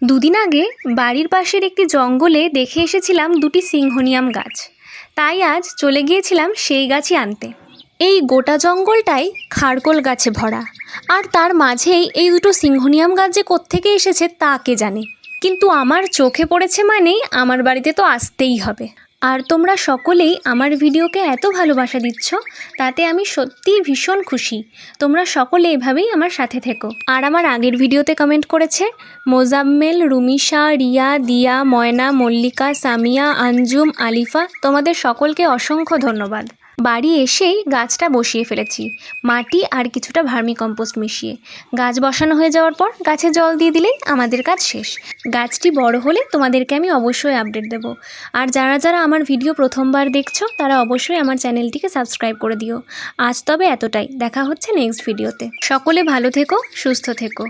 দুদিন আগে বাড়ির পাশের একটি জঙ্গলে দেখে এসেছিলাম দুটি সিংহনিয়াম গাছ। তাই আজ চলে গিয়েছিলাম সেই গাছই আনতে। এই গোটা জঙ্গলটাই খারকোল গাছে ভরা, আর তার মাঝেই এই দুটো সিংহনিয়াম গাছ যে কোত্থেকে এসেছে তা কে জানে। কিন্তু আমার চোখে পড়েছে মানেই আমার বাড়িতে তো আসতেই হবে। আর তোমরা সকলেই আমার ভিডিওকে এত ভালোবাসা দিচ্ছ, তাতে আমি সত্যিই ভীষণ খুশি। তোমরা সকলে এভাবেই আমার সাথে থেকো। আর আমার আগের ভিডিওতে কমেন্ট করেছে মোজাম্মেল, রুমিশা, রিয়া, দিয়া, ময়না, মল্লিকা, সামিয়া, আঞ্জুম, আলিফা, তোমাদের সকলকে অসংখ্য ধন্যবাদ। বাড়ি এসেই গাছটা বসিয়ে ফেলেছি, মাটি আর কিছুটা ভার্মি কম্পোস্ট মিশিয়ে। গাছ বসানো হয়ে যাওয়ার পর গাছে জল দিয়ে দিলেই আমাদের কাজ শেষ। গাছটি বড় হলে তোমাদেরকে আমি অবশ্যই আপডেট দেব। আর যারা যারা আমার ভিডিও প্রথমবার দেখছো তারা অবশ্যই আমার চ্যানেলটিকে সাবস্ক্রাইব করে দিও। আজ তবে এতটাই, দেখা হচ্ছে নেক্সট ভিডিওতে। সকলে ভালো থেকো, সুস্থ থেকো।